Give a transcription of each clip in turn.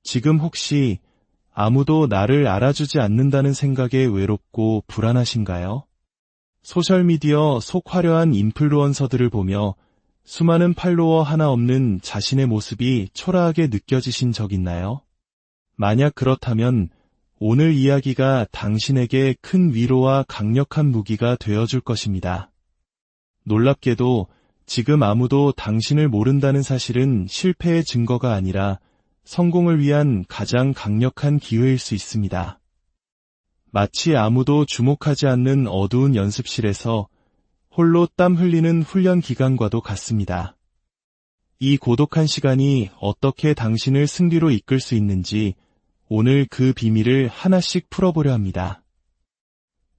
지금 혹시 아무도 나를 알아주지 않는다는 생각에 외롭고 불안하신가요? 소셜미디어 속 화려한 인플루언서들을 보며 수많은 팔로워 하나 없는 자신의 모습이 초라하게 느껴지신 적 있나요? 만약 그렇다면 오늘 이야기가 당신에게 큰 위로와 강력한 무기가 되어줄 것입니다. 놀랍게도 지금 아무도 당신을 모른다는 사실은 실패의 증거가 아니라 성공을 위한 가장 강력한 기회일 수 있습니다. 마치 아무도 주목하지 않는 어두운 연습실에서 홀로 땀 흘리는 훈련 기간과도 같습니다. 이 고독한 시간이 어떻게 당신을 승리로 이끌 수 있는지 오늘 그 비밀을 하나씩 풀어보려 합니다.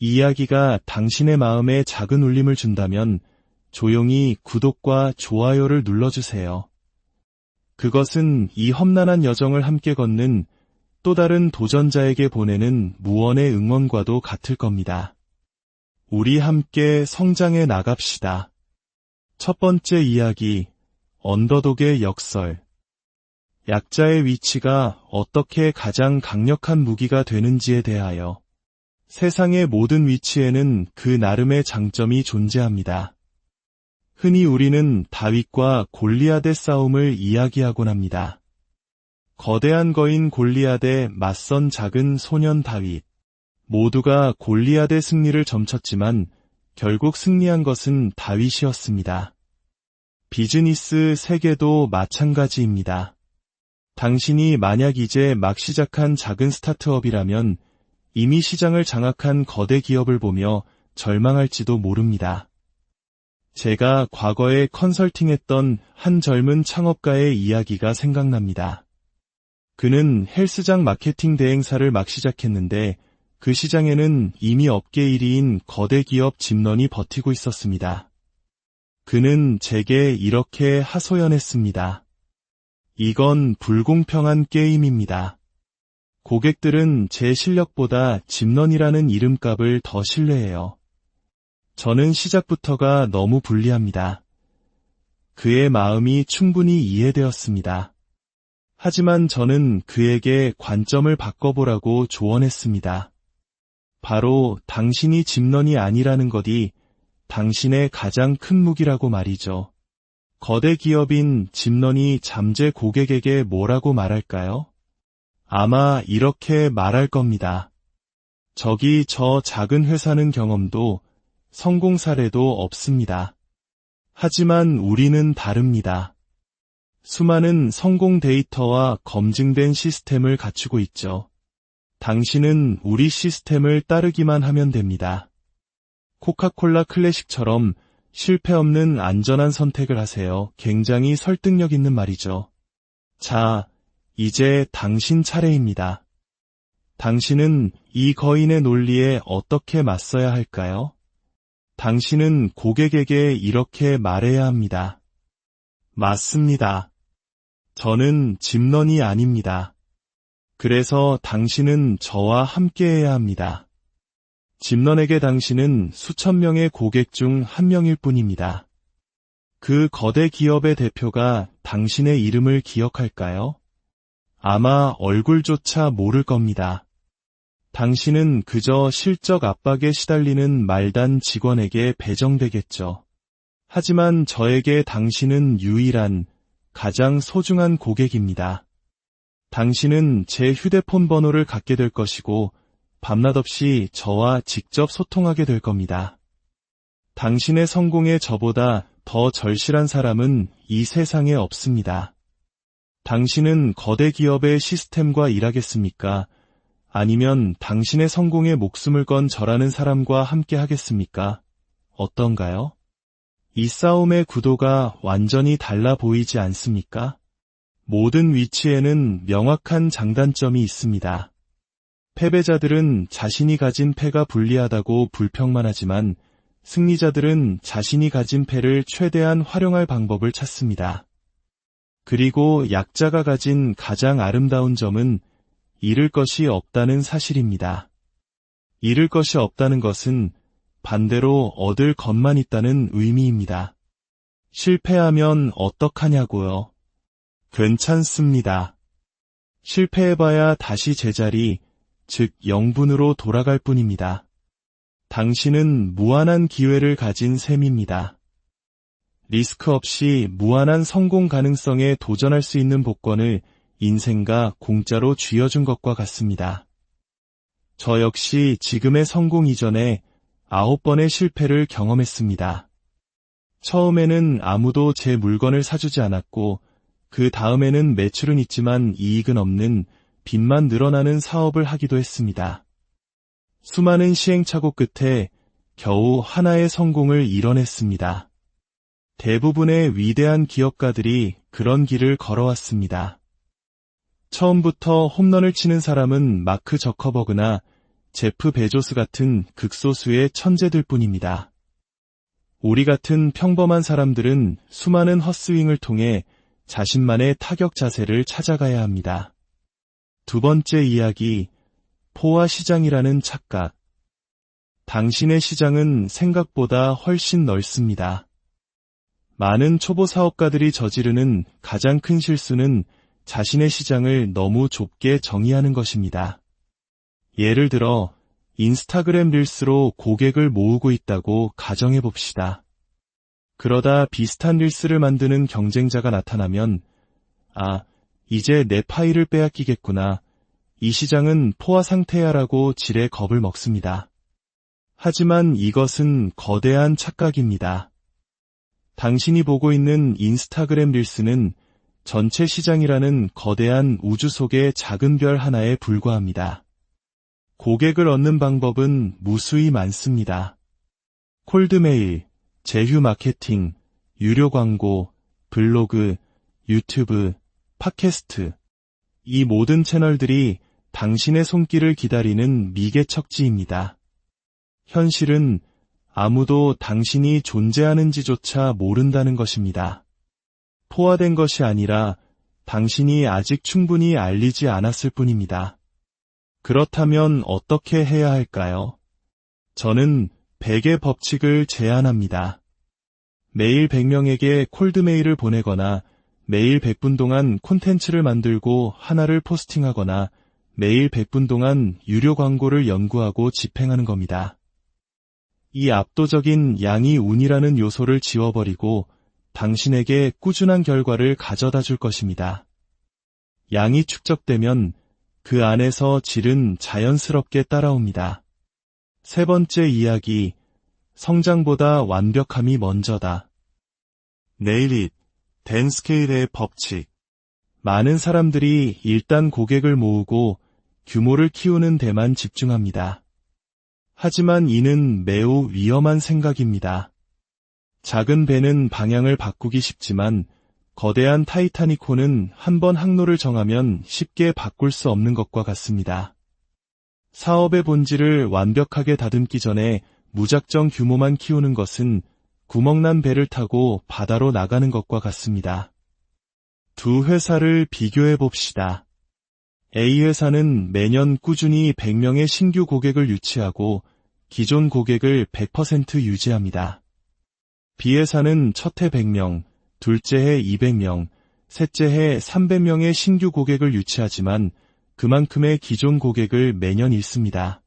이 이야기가 당신의 마음에 작은 울림을 준다면 조용히 구독과 좋아요를 눌러주세요. 그것은 이 험난한 여정을 함께 걷는 또 다른 도전자에게 보내는 무언의 응원과도 같을 겁니다. 우리 함께 성장해 나갑시다. 첫 번째 이야기, 언더독의 역설. 약자의 위치가 어떻게 가장 강력한 무기가 되는지에 대하여. 세상의 모든 위치에는 그 나름의 장점이 존재합니다. 흔히 우리는 다윗과 골리앗의 싸움을 이야기하곤 합니다. 거대한 거인 골리앗에 맞선 작은 소년 다윗. 모두가 골리앗의 승리를 점쳤지만 결국 승리한 것은 다윗이었습니다. 비즈니스 세계도 마찬가지입니다. 당신이 만약 이제 막 시작한 작은 스타트업이라면 이미 시장을 장악한 거대 기업을 보며 절망할지도 모릅니다. 제가 과거에 컨설팅했던 한 젊은 창업가의 이야기가 생각납니다. 그는 헬스장 마케팅 대행사를 막 시작했는데 그 시장에는 이미 업계 1위인 거대 기업 집런이 버티고 있었습니다. 그는 제게 이렇게 하소연했습니다. 이건 불공평한 게임입니다. 고객들은 제 실력보다 집런이라는 이름값을 더 신뢰해요. 저는 시작부터가 너무 불리합니다. 그의 마음이 충분히 이해되었습니다. 하지만 저는 그에게 관점을 바꿔보라고 조언했습니다. 바로 당신이 집런이 아니라는 것이 당신의 가장 큰 무기라고 말이죠. 거대 기업인 집런이 잠재 고객에게 뭐라고 말할까요? 아마 이렇게 말할 겁니다. 저기 저 작은 회사는 경험도 성공 사례도 없습니다. 하지만 우리는 다릅니다. 수많은 성공 데이터와 검증된 시스템을 갖추고 있죠. 당신은 우리 시스템을 따르기만 하면 됩니다. 코카콜라 클래식처럼 실패 없는 안전한 선택을 하세요. 굉장히 설득력 있는 말이죠. 자, 이제 당신 차례입니다. 당신은 이 거인의 논리에 어떻게 맞서야 할까요? 당신은 고객에게 이렇게 말해야 합니다. 맞습니다. 저는 집런이 아닙니다. 그래서 당신은 저와 함께해야 합니다. 집런에게 당신은 수천 명의 고객 중 한 명일 뿐입니다. 그 거대 기업의 대표가 당신의 이름을 기억할까요? 아마 얼굴조차 모를 겁니다. 당신은 그저 실적 압박에 시달리는 말단 직원에게 배정되겠죠. 하지만 저에게 당신은 유일한, 가장 소중한 고객입니다. 당신은 제 휴대폰 번호를 갖게 될 것이고 밤낮 없이 저와 직접 소통하게 될 겁니다. 당신의 성공에 저보다 더 절실한 사람은 이 세상에 없습니다. 당신은 거대 기업의 시스템과 일하겠습니까? 아니면 당신의 성공에 목숨을 건 저라는 사람과 함께 하겠습니까? 어떤가요? 이 싸움의 구도가 완전히 달라 보이지 않습니까? 모든 위치에는 명확한 장단점이 있습니다. 패배자들은 자신이 가진 패가 불리하다고 불평만 하지만 승리자들은 자신이 가진 패를 최대한 활용할 방법을 찾습니다. 그리고 약자가 가진 가장 아름다운 점은 잃을 것이 없다는 사실입니다. 잃을 것이 없다는 것은 반대로 얻을 것만 있다는 의미입니다. 실패하면 어떡하냐고요? 괜찮습니다. 실패해봐야 다시 제자리, 즉 영분으로 돌아갈 뿐입니다. 당신은 무한한 기회를 가진 셈입니다. 리스크 없이 무한한 성공 가능성에 도전할 수 있는 복권을 인생가 공짜로 쥐어준 것과 같습니다. 저 역시 지금의 성공 이전에 9번의 실패를 경험했습니다. 처음에는 아무도 제 물건을 사주지 않았고, 그 다음에는 매출은 있지만 이익은 없는 빚만 늘어나는 사업을 하기도 했습니다. 수많은 시행착오 끝에 겨우 하나의 성공을 이뤄냈습니다. 대부분의 위대한 기업가들이 그런 길을 걸어왔습니다. 처음부터 홈런을 치는 사람은 마크 저커버그나 제프 베조스 같은 극소수의 천재들 뿐입니다. 우리 같은 평범한 사람들은 수많은 헛스윙을 통해 자신만의 타격 자세를 찾아가야 합니다. 두 번째 이야기, 포화 시장이라는 착각. 당신의 시장은 생각보다 훨씬 넓습니다. 많은 초보 사업가들이 저지르는 가장 큰 실수는 자신의 시장을 너무 좁게 정의하는 것입니다. 예를 들어 인스타그램 릴스로 고객을 모으고 있다고 가정해 봅시다. 그러다 비슷한 릴스를 만드는 경쟁자가 나타나면 이제 내 파일을 빼앗기겠구나. 이 시장은 포화 상태야라고 지레 겁을 먹습니다. 하지만 이것은 거대한 착각입니다. 당신이 보고 있는 인스타그램 릴스는 전체 시장이라는 거대한 우주 속의 작은 별 하나에 불과합니다. 고객을 얻는 방법은 무수히 많습니다. 콜드메일, 제휴 마케팅, 유료 광고, 블로그, 유튜브, 팟캐스트. 이 모든 채널들이 당신의 손길을 기다리는 미개척지입니다. 현실은 아무도 당신이 존재하는지조차 모른다는 것입니다. 포화된 것이 아니라 당신이 아직 충분히 알리지 않았을 뿐입니다. 그렇다면 어떻게 해야 할까요? 저는 100의 법칙을 제안합니다. 매일 100명에게 콜드메일을 보내거나 매일 100분 동안 콘텐츠를 만들고 하나를 포스팅하거나 매일 100분 동안 유료 광고를 연구하고 집행하는 겁니다. 이 압도적인 양이 운이라는 요소를 지워버리고 당신에게 꾸준한 결과를 가져다 줄 것입니다. 양이 축적되면 그 안에서 질은 자연스럽게 따라옵니다. 세 번째 이야기, 성장보다 완벽함이 먼저다. Nail it, then scale의 법칙. 많은 사람들이 일단 고객을 모으고 규모를 키우는 데만 집중합니다. 하지만 이는 매우 위험한 생각입니다. 작은 배는 방향을 바꾸기 쉽지만 거대한 타이타닉호는 한 번 항로를 정하면 쉽게 바꿀 수 없는 것과 같습니다. 사업의 본질을 완벽하게 다듬기 전에 무작정 규모만 키우는 것은 구멍난 배를 타고 바다로 나가는 것과 같습니다. 두 회사를 비교해 봅시다. A회사는 매년 꾸준히 100명의 신규 고객을 유치하고 기존 고객을 100% 유지합니다. B회사는 첫 해 100명, 둘째 해 200명, 셋째 해 300명의 신규 고객을 유치하지만 그만큼의 기존 고객을 매년 잃습니다.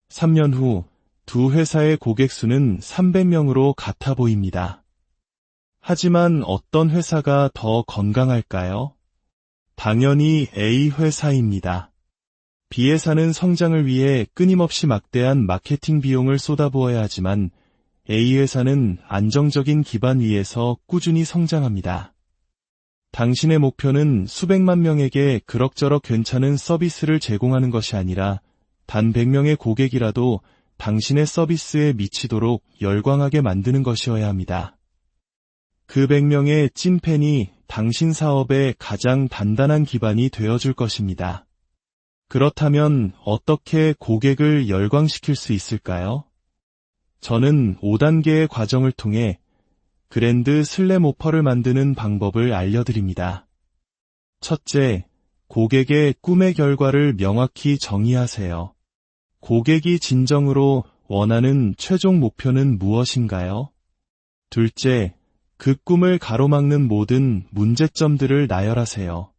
3년 후 두 회사의 고객 수는 300명으로 같아 보입니다. 하지만 어떤 회사가 더 건강할까요? 당연히 A회사입니다. B회사는 성장을 위해 끊임없이 막대한 마케팅 비용을 쏟아부어야 하지만 A회사는 안정적인 기반 위에서 꾸준히 성장합니다. 당신의 목표는 수백만 명에게 그럭저럭 괜찮은 서비스를 제공하는 것이 아니라 단 100명의 고객이라도 당신의 서비스에 미치도록 열광하게 만드는 것이어야 합니다. 그 100명의 찐팬이 당신 사업의 가장 단단한 기반이 되어줄 것입니다. 그렇다면 어떻게 고객을 열광시킬 수 있을까요? 저는 5단계의 과정을 통해 그랜드 슬램 오퍼를 만드는 방법을 알려드립니다. 첫째, 고객의 꿈의 결과를 명확히 정의하세요. 고객이 진정으로 원하는 최종 목표는 무엇인가요? 둘째, 그 꿈을 가로막는 모든 문제점들을 나열하세요.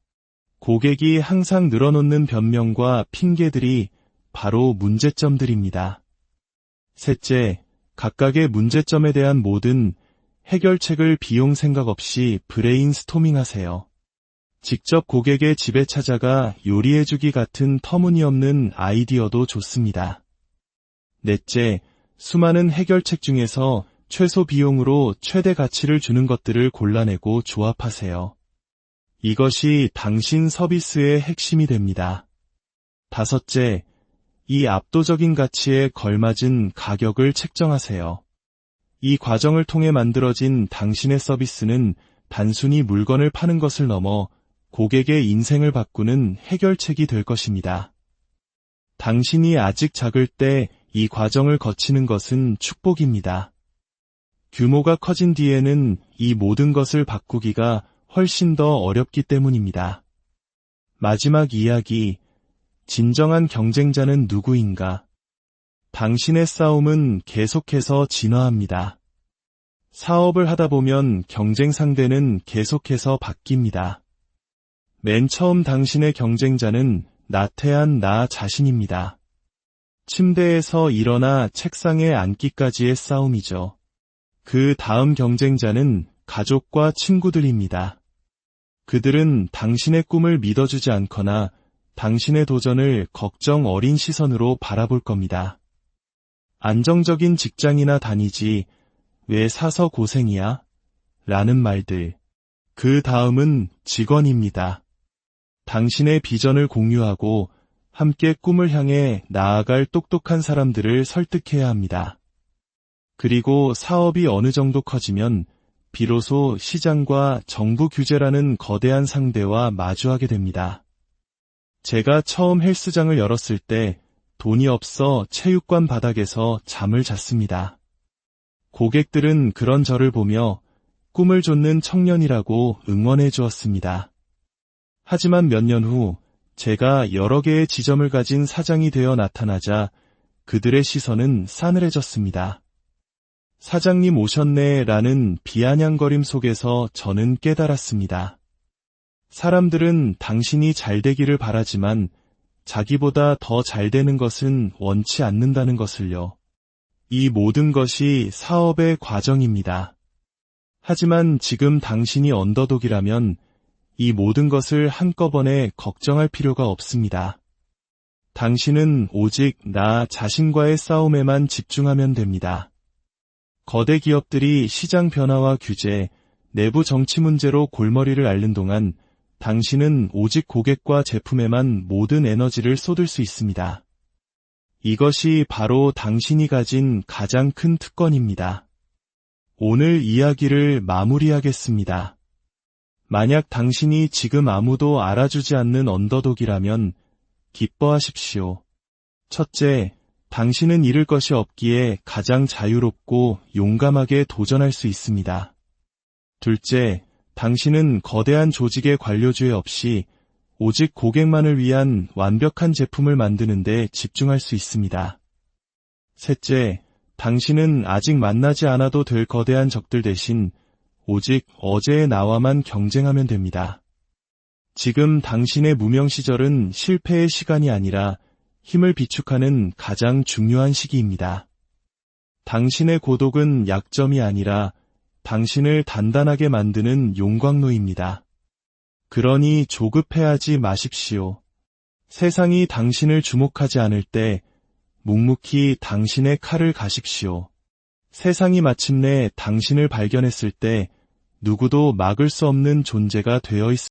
고객이 항상 늘어놓는 변명과 핑계들이 바로 문제점들입니다. 셋째, 각각의 문제점에 대한 모든 해결책을 비용 생각 없이 브레인스토밍 하세요. 직접 고객의 집에 찾아가 요리해주기 같은 터무니없는 아이디어도 좋습니다. 넷째, 수많은 해결책 중에서 최소 비용으로 최대 가치를 주는 것들을 골라내고 조합하세요. 이것이 당신 서비스의 핵심이 됩니다. 다섯째, 이 압도적인 가치에 걸맞은 가격을 책정하세요. 이 과정을 통해 만들어진 당신의 서비스는 단순히 물건을 파는 것을 넘어 고객의 인생을 바꾸는 해결책이 될 것입니다. 당신이 아직 작을 때 이 과정을 거치는 것은 축복입니다. 규모가 커진 뒤에는 이 모든 것을 바꾸기가 훨씬 더 어렵기 때문입니다. 마지막 이야기, 진정한 경쟁자는 누구인가? 당신의 싸움은 계속해서 진화합니다. 사업을 하다 보면 경쟁 상대는 계속해서 바뀝니다. 맨 처음 당신의 경쟁자는 나태한 나 자신입니다. 침대에서 일어나 책상에 앉기까지의 싸움이죠. 그 다음 경쟁자는 가족과 친구들입니다. 그들은 당신의 꿈을 믿어주지 않거나 당신의 도전을 걱정 어린 시선으로 바라볼 겁니다. 안정적인 직장이나 다니지, 왜 사서 고생이야? 라는 말들. 그 다음은 직원입니다. 당신의 비전을 공유하고 함께 꿈을 향해 나아갈 똑똑한 사람들을 설득해야 합니다. 그리고 사업이 어느 정도 커지면 비로소 시장과 정부 규제라는 거대한 상대와 마주하게 됩니다. 제가 처음 헬스장을 열었을 때 돈이 없어 체육관 바닥에서 잠을 잤습니다. 고객들은 그런 저를 보며 꿈을 좇는 청년이라고 응원해 주었습니다. 하지만 몇 년 후 제가 여러 개의 지점을 가진 사장이 되어 나타나자 그들의 시선은 싸늘해졌습니다. 사장님 오셨네 라는 비아냥거림 속에서 저는 깨달았습니다. 사람들은 당신이 잘 되기를 바라지만 자기보다 더 잘 되는 것은 원치 않는다는 것을요. 이 모든 것이 사업의 과정입니다. 하지만 지금 당신이 언더독이라면 이 모든 것을 한꺼번에 걱정할 필요가 없습니다. 당신은 오직 나 자신과의 싸움에만 집중하면 됩니다. 거대 기업들이 시장 변화와 규제, 내부 정치 문제로 골머리를 앓는 동안 당신은 오직 고객과 제품에만 모든 에너지를 쏟을 수 있습니다. 이것이 바로 당신이 가진 가장 큰 특권입니다. 오늘 이야기를 마무리하겠습니다. 만약 당신이 지금 아무도 알아주지 않는 언더독이라면 기뻐하십시오. 첫째, 당신은 잃을 것이 없기에 가장 자유롭고 용감하게 도전할 수 있습니다. 둘째, 당신은 거대한 조직의 관료주의 없이 오직 고객만을 위한 완벽한 제품을 만드는 데 집중할 수 있습니다. 셋째, 당신은 아직 만나지 않아도 될 거대한 적들 대신 오직 어제의 나와만 경쟁하면 됩니다. 지금 당신의 무명 시절은 실패의 시간이 아니라 힘을 비축하는 가장 중요한 시기입니다. 당신의 고독은 약점이 아니라 당신을 단단하게 만드는 용광로입니다. 그러니 조급해하지 마십시오. 세상이 당신을 주목하지 않을 때 묵묵히 당신의 칼을 가십시오. 세상이 마침내 당신을 발견했을 때 누구도 막을 수 없는 존재가 되어 있습니다.